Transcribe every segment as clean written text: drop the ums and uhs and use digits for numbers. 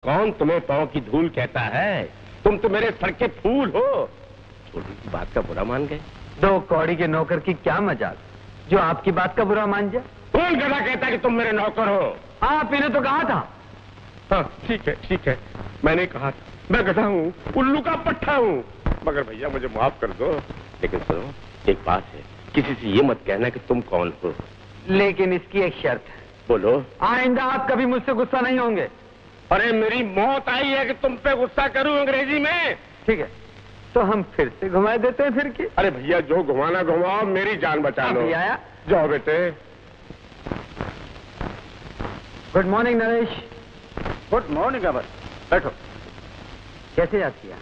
कौन तुम्हें पांव की धूल कहता है? तुम तो मेरे सर के फूल हो। छोटी सी बात का बुरा मान गए। 2 कौड़ी के नौकर की क्या मजाल जो आपकी बात का बुरा मान जाए। कौन गधा कहता कि तुम मेरे नौकर हो? आपने तो कहा था। हाँ ठीक है, मैंने कहा था। मैं गधा हूँ, उल्लू का पट्टा हूँ। मगर भैया मुझे माफ कर दो। लेकिन सुनो, एक बात है, किसी से ये मत कहना कि तुम कौन हो। लेकिन इसकी एक शर्त है। बोलो। आइंदा आप कभी मुझसे गुस्सा नहीं होंगे। अरे मेरी मौत आई है कि तुम पे गुस्सा करूं अंग्रेजी में। ठीक है, तो हम फिर से घुमा देते हैं फिर की। अरे भैया जो घुमाना घुमाओ, मेरी जान बचा लो। आया जाओ बेटे। Good morning Naresh. Good morning Amar. बैठो। कैसे याद किया?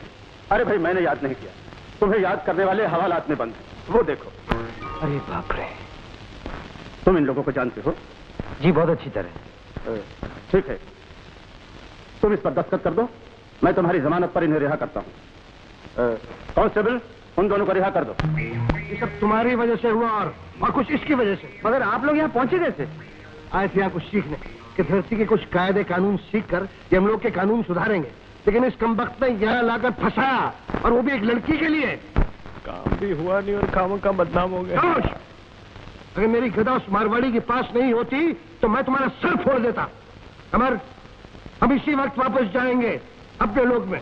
अरे भाई मैंने याद नहीं किया, तुम्हें याद करने वाले हवालात में बंद है। वो देखो। अरे बाप रे। तुम इन लोगों को जानते हो? जी बहुत अच्छी तरह। ठीक है, तुम इस पर दस्तखत कर दो, मैं तुम्हारी जमानत पर इन्हें रिहा करता हूँ। कांस्टेबल, उन दोनों को रिहा कर दो। ये सब तुम्हारी वजह से हुआ और कुछ इसकी वजह से। मगर आप लोग यहाँ पहुंचे कैसे? आए थे यहाँ कुछ सीखने कि धरती के कुछ कायदे कानून सीख कर ये हम लोग के कानून सुधारेंगे, लेकिन इस कमबख्त ने यहाँ लाकर फंसाया, और वो भी एक लड़की के लिए। काम भी हुआ नहीं और कामों का बदनाम हो गया। अगर मेरी गदा उस मारवाड़ी के पास नहीं होती तो मैं तुम्हारा सर फोड़ देता। अमर, हम इसी वक्त वापस जाएंगे अपने लोग में,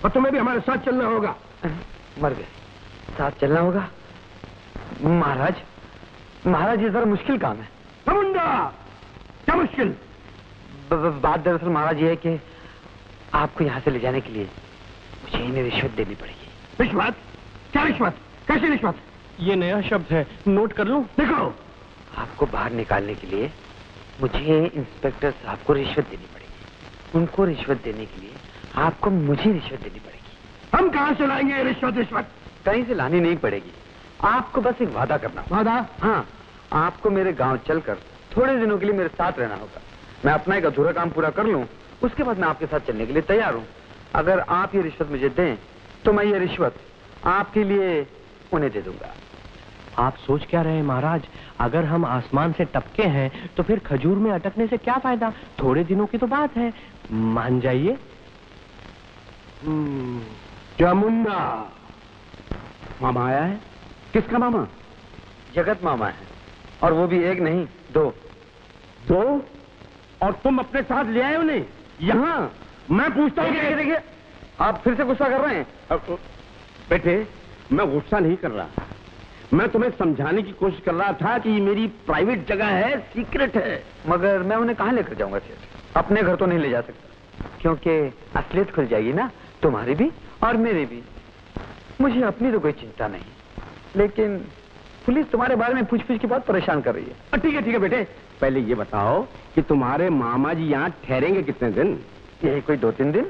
और तुम्हें भी हमारे साथ चलना होगा। मर गए, साथ चलना होगा? महाराज ये जरा मुश्किल काम है। समुंदा, क्या मुश्किल? बात दरअसल महाराज ये है कि आपको यहाँ से ले जाने के लिए मुझे इन्हें रिश्वत देनी पड़ेगी। रिश्वत? क्या रिश्वत? कैसी रिश्वत? ये नया शब्द है, नोट कर लूं? देखो, आपको बाहर निकालने के लिए मुझे इंस्पेक्टर साहब को रिश्वत देनी पड़ेगी। उनको रिश्वत देने के लिए आपको मुझे रिश्वत देनी पड़ेगी। हम कहाँ से लाएंगे ये रिश्वत? कहीं से लानी नहीं पड़ेगी, आपको बस एक वादा करना। वादा? हाँ, आपको मेरे गांव चलकर थोड़े दिनों के लिए मेरे साथ रहना होगा। मैं अपना एक अधूरा काम पूरा कर लूं, उसके बाद मैं आपके साथ चलने के लिए तैयार हूं। अगर आप ये रिश्वत मुझे दें तो मैं ये रिश्वत आपके लिए उन्हें दे दूंगा। आप सोच क्या रहे हैं महाराज? अगर हम आसमान से टपके हैं तो फिर खजूर में अटकने से क्या फायदा? थोड़े दिनों की तो बात है, मान जाइए। चामुंडा मामा आया है? किसका मामा? जगत मामा है, और वो भी एक नहीं 2। 2? और तुम अपने साथ ले आए उन्हें यहाँ? मैं पूछता हूँ। देखिए, आप फिर से गुस्सा कर रहे हैं। बेटे, मैं गुस्सा नहीं कर रहा, मैं तुम्हें समझाने की कोशिश कर रहा था कि ये मेरी प्राइवेट जगह है, सीक्रेट है। मगर मैं उन्हें कहाँ लेकर जाऊंगा सेठ? अपने घर तो नहीं ले जा सकता, क्योंकि असलियत खुल जाएगी ना, तुम्हारी भी और मेरी भी। मुझे अपनी तो कोई चिंता नहीं, लेकिन पुलिस तुम्हारे बारे में पूछ के बहुत परेशान कर रही है। ठीक है बेटे, पहले ये बताओ कि तुम्हारे मामा जी यहाँ ठहरेंगे कितने दिन? यही कोई 2-3 दिन।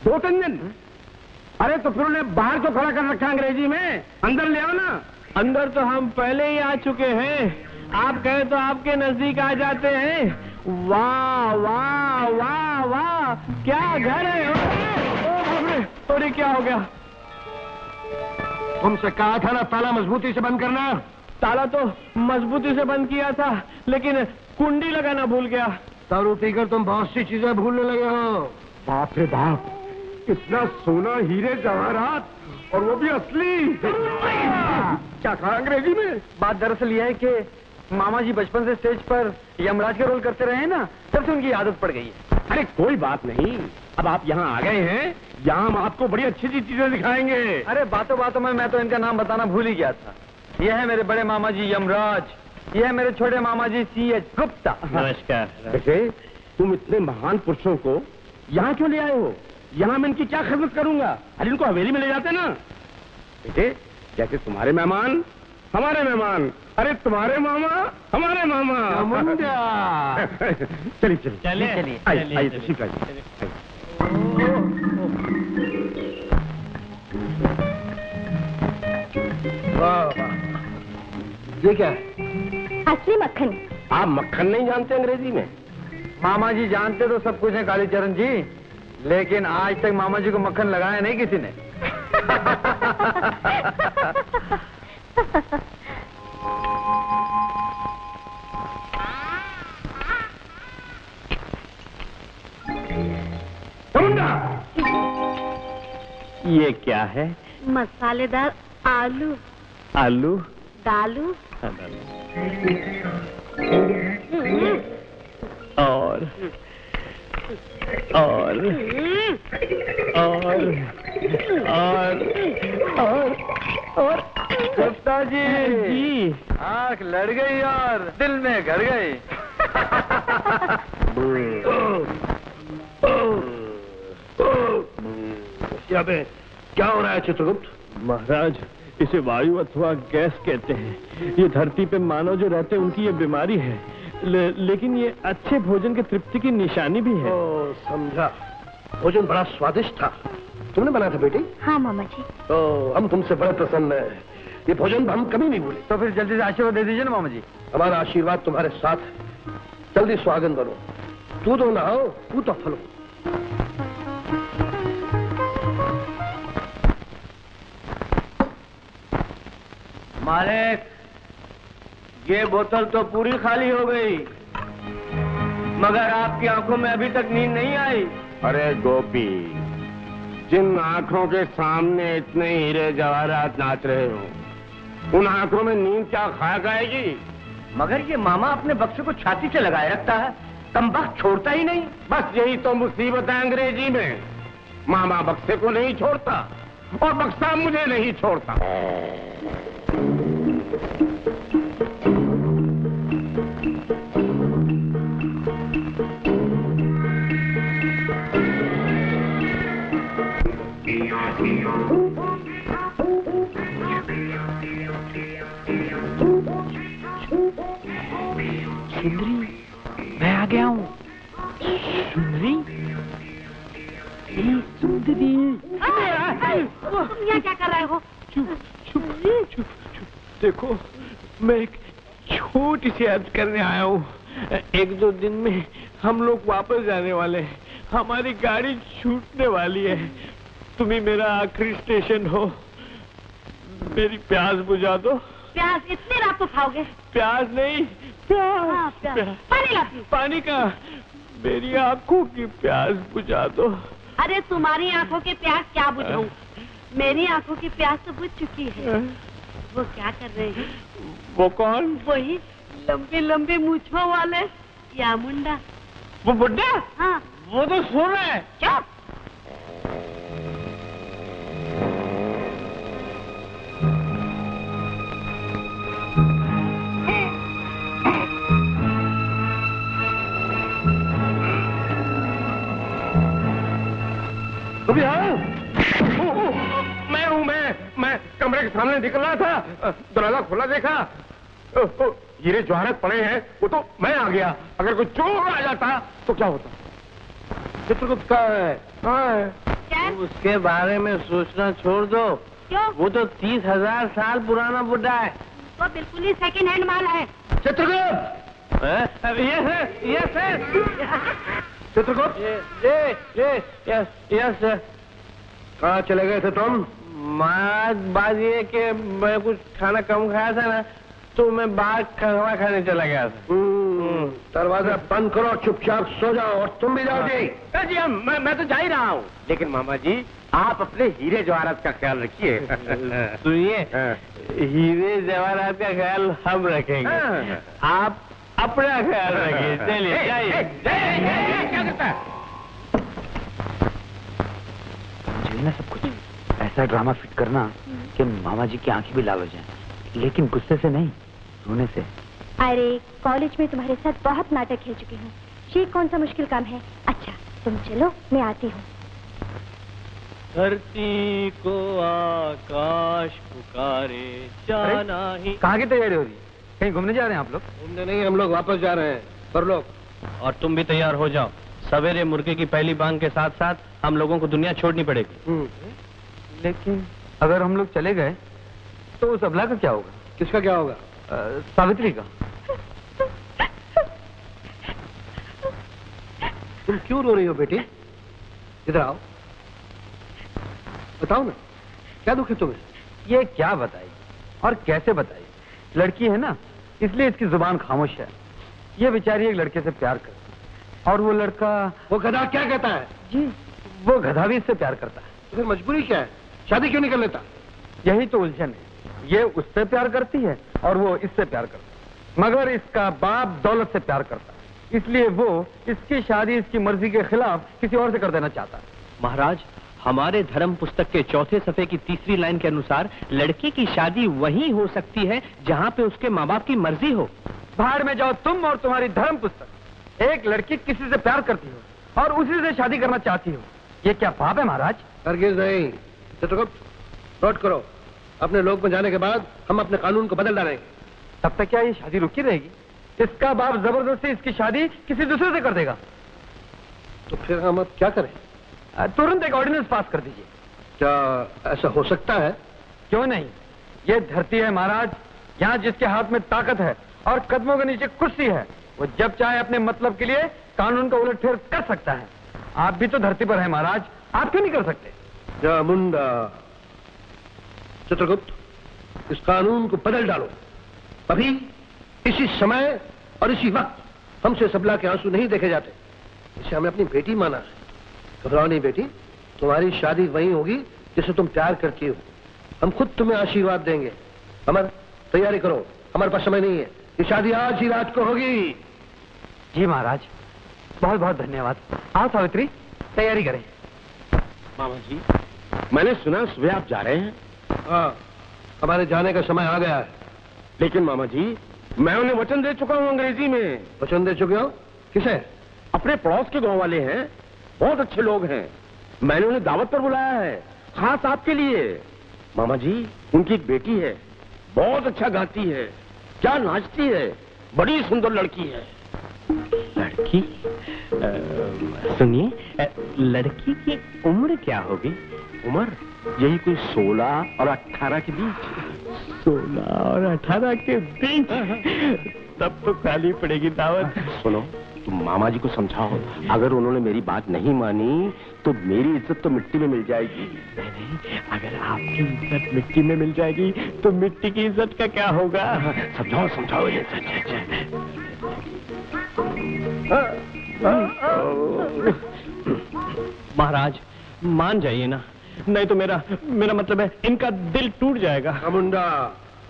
2-3 दिन? अरे तो फिर उन्हें बाहर तो खड़ा कर रखा अंग्रेजी में, अंदर ले आओ ना। अंदर तो हम पहले ही आ चुके हैं, आप कहे तो आपके नजदीक आ जाते हैं। वाह वाह वाह वाह, क्या घर है। अरे क्या हो गया? तुमसे कहा था ना ताला मजबूती से बंद करना। ताला तो मजबूती से बंद किया था, लेकिन कुंडी लगाना भूल गया। दारू पीकर तुम बहुत सी चीजें भूलने लगे हो। बाप रे बाप, इतना सोना, हीरे जवाहरात, और वो भी असली। क्या कहा अंग्रेजी में? बात दरअसल यह है कि मामा जी बचपन से स्टेज पर यमराज का रोल करते रहे हैं ना, तब से उनकी आदत पड़ गई है। अरे कोई बात नहीं, अब आप यहाँ आ गए हैं, यहाँ हम आपको बड़ी अच्छी चीजें दिखाएंगे। अरे बातों में मैं तो इनका नाम बताना भूल ही गया था। यह है मेरे बड़े मामा जी यमराज, यह है मेरे छोटे मामा जी C.H. गुप्ता। नमस्कार। वैसे तुम इतने महान पुरुषों को यहाँ क्यों ले आए हो? यहाँ मैं इनकी क्या खिदमत करूंगा? अरे इनको हवेली में ले जाते ना। बेटे, जैसे तुम्हारे मेहमान हमारे मेहमान, अरे तुम्हारे मामा हमारे मामा। चलिए आइए तशरीफ लाइए। ये क्या है? असली मक्खन। आप मक्खन नहीं जानते अंग्रेजी में? मामा जी जानते तो सब कुछ है कालीचरण जी, लेकिन आज तक मामा जी को मक्खन लगाया नहीं किसी ने। ये क्या है? मसालेदार आलू। आलू दालू। और और और और गुप्ता जी जी आंख लड़ गई और दिल में घर गई। यहाँ पे क्या हो रहा है चित्रगुप्त? महाराज, इसे वायु अथवा गैस कहते हैं। ये धरती पे मानव जो रहते हैं उनकी ये बीमारी है, लेकिन ये अच्छे भोजन के तृप्ति की निशानी भी है। ओ, समझा। भोजन बड़ा स्वादिष्ट था। तुमने बनाया था बेटी? हाँ मामा जी। ओ, हम तुमसे बड़े प्रसन्न हैं। ये भोजन हम कभी नहीं भूले। तो फिर जल्दी से आशीर्वाद दे दीजिए ना मामा जी। हमारा आशीर्वाद तुम्हारे साथ है। जल्दी सुहागन बनो। तू तो नहाओ, तू तो फलो। मालिक, ये बोतल तो पूरी खाली हो गई, मगर आपकी आंखों में अभी तक नींद नहीं आई। अरे गोपी, जिन आंखों के सामने इतने हीरे जवाहरात नाच रहे हो, उन आंखों में नींद क्या खाया जाएगी? मगर ये मामा अपने बक्से को छाती से लगाए रखता है, कमबख्त छोड़ता ही नहीं। बस यही तो मुसीबत है अंग्रेजी में। मामा बक्से को नहीं छोड़ता और बक्सा मुझे नहीं छोड़ता। सुंदरी, मैं आ गया हूँ। सुंदरी, सुंदरी, तुम यहाँ क्या कर रहे हो? चुप चुप चुप चुप। देखो, मैं एक छोटी सी अर्ज करने आया हूँ। 1-2 दिन में हम लोग वापस जाने वाले हैं। हमारी गाड़ी छूटने वाली है। तुम ही मेरा आखिरी स्टेशन हो। मेरी प्यास बुझा दो। प्यास इतनी रात को खाओगे? प्यास नहीं, प्यास, हाँ, प्यास। प्यास। पानी लाती हूँ। पानी का, मेरी आंखों की प्यास बुझा दो। अरे तुम्हारी आंखों की प्यास क्या बुझाऊं? मेरी आंखों की प्यास तो बुझ चुकी है। वो क्या कर रहे हैं? वो कौन? वही लंबी लंबी मूंछों वाले या मुंडा। वो बुड्ढा? हाँ। वो तो सो रहा है। क्या? अभी हाँ, मैं हूँ। मैं कमरे के सामने निकल रहा था, दरवाजा खुला देखा, हीरे जवाहरात पड़े हैं, वो तो मैं आ गया। अगर कोई चोर आ जाता तो क्या होता? चित्रगुप्त का है। क्या? उसके बारे में सोचना छोड़ दो। क्यों? वो तो 30,000 साल पुराना बुड्ढा है। वो बिल्कुल ही सेकंड हैंड माल है। चित्रगुप्त! ये सर। चित्रगुप्त! Yes sir. कहाँ चले गए थे तुम? बात ये कि मैं कुछ खाना कम खाया था ना, तो मैं बाहर खाना खाने चला गया था। दरवाजा बंद करो, चुपचाप सो जाओ। और तुम भी जाओ जी। जी मैं तो जा ही रहा हूँ, लेकिन मामा जी आप अपने हीरे जवाहरात का ख्याल रखिए। सुनिए, हीरे जवाहरात का ख्याल हम रखेंगे, आप अपना ख्याल रखिए। चलिए जाइए। क्या करता है? झेलना सब कुछ। ऐसा ड्रामा फिट करना कि मामा जी की आंखें भी लाल हो जाएं, लेकिन गुस्से से नहीं, रोने से। अरे कॉलेज में तुम्हारे साथ बहुत नाटक खेल चुकी हूँ, ये कौन सा मुश्किल काम है। अच्छा तुम चलो, मैं आती हूँ। धरती को आकाश पुकारे, जाना ही। कहाँ की तैयारी हो रही है? कहीं घूमने जा रहे हैं आप लोग? घूमने नहीं, हम लोग वापस जा रहे हैं। पर लोग, और तुम भी तैयार हो जाओ। सवेरे मुर्गे की पहली बांग के साथ साथ हम लोगों को दुनिया छोड़नी पड़ेगी। लेकिन अगर हम लोग चले गए तो उस अबला का क्या होगा? किसका क्या होगा? सावित्री का। तुम क्यों रो रही हो बेटी? इधर आओ, बताओ ना, क्या दुख है तुम्हें? ये क्या बताई और कैसे बताई? लड़की है ना, इसलिए इसकी जुबान खामोश है। ये बेचारी एक लड़के से प्यार करती है और वो लड़का। वो गधा क्या कहता है? जी वो गधा भी इससे प्यार करता है। तो फिर मजबूरी क्या है, शादी क्यों नहीं कर लेता? यही तो उलझन है। ये उससे प्यार करती है और वो इससे प्यार करता है, मगर इसका बाप दौलत से प्यार करता है, इसलिए वो इसकी शादी इसकी मर्जी के खिलाफ किसी और से कर देना चाहता है। महाराज, हमारे धर्म पुस्तक के चौथे सफ़े की तीसरी लाइन के अनुसार लड़के की शादी वहीं हो सकती है जहाँ पे उसके माँ बाप की मर्जी हो। बाहर में जाओ तुम और तुम्हारी धर्म पुस्तक। एक लड़की किसी से प्यार करती हो और उसी से शादी करना चाहती हो, ये क्या पाप है महाराज? हरगिज नहीं। चित्रगुप्त, नोट करो, अपने लोक में जाने के बाद हम अपने कानून को बदल डालेंगे। तब तक क्या ये शादी रुकी रहेगी? इसका बाप जबरदस्ती इसकी शादी किसी दूसरे से कर देगा। तो फिर हम अब क्या करें? तुरंत एक ऑर्डिनेंस पास कर दीजिए। क्या ऐसा हो सकता है? क्यों नहीं, ये धरती है महाराज, यहाँ जिसके हाथ में ताकत है और कदमों के नीचे कुर्सी है, वो जब चाहे अपने मतलब के लिए कानून का उलटफेर कर सकता है। आप भी तो धरती पर है महाराज, आप क्यों नहीं कर सकते? जा मुंडा। चित्रगुप्त, इस कानून को बदल डालो अभी, इसी समय और इसी वक्त। हमसे सबला के आंसू नहीं देखे जाते। इसे हमें अपनी बेटी माना है। घबराओ नहीं बेटी, तुम्हारी शादी वहीं होगी जिसे तुम प्यार करती हो। हम खुद तुम्हें आशीर्वाद देंगे। अमर, तैयारी करो, हमारे पास समय नहीं है। ये शादी आज ही रात को होगी। जी महाराज, बहुत बहुत धन्यवाद। आओ सावित्री, तैयारी करें। मामा जी, मैंने सुना सुबह आप जा रहे हैं। हाँ, हमारे जाने का समय आ गया है। लेकिन मामा जी, मैं उन्हें वचन दे चुका हूँ अंग्रेजी में। वचन दे चुके हो? किसे? अपने पड़ोस के गांव वाले हैं, बहुत अच्छे लोग हैं। मैंने उन्हें दावत पर बुलाया है, खास आपके लिए। मामा जी, उनकी एक बेटी है, बहुत अच्छा गाती है, क्या नाचती है, बड़ी सुंदर लड़की है। लड़की? सुनिए, लड़की की उम्र क्या होगी? उम्र यही कोई 16 और 18 के बीच। 16 और 18 के बीच? तब तो खाली पड़ेगी दावत। सुनो, तुम मामा जी को समझाओ, अगर उन्होंने मेरी बात नहीं मानी तो मेरी इज्जत तो मिट्टी में मिल जाएगी। नहीं, अगर आपकी इज्जत मिट्टी में मिल जाएगी तो मिट्टी की इज्जत का क्या होगा? समझाओ समझाओ ये। महाराज, मान जाइए ना, नहीं तो मेरा मतलब है इनका दिल टूट जाएगा। मुंडा,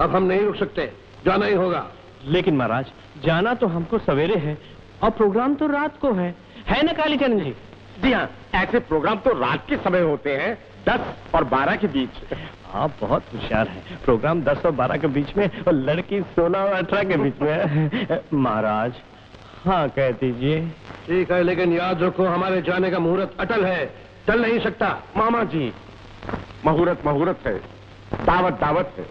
अब हम नहीं रुक सकते, जाना ही होगा। लेकिन महाराज, जाना तो हमको सवेरे है और प्रोग्राम तो रात को है ना कालीचरण जी? जी हाँ, ऐसे प्रोग्राम तो रात के समय होते हैं, 10 और 12 के बीच। आप बहुत होशियार हैं। प्रोग्राम 10 और 12 के बीच में और लड़की 16 और 18 के बीच में है। महाराज, हाँ कह दीजिए। ठीक है, लेकिन याद रखो हमारे जाने का मुहूर्त अटल है, चल नहीं सकता। मामा जी, मुहूर्त है, दावत है।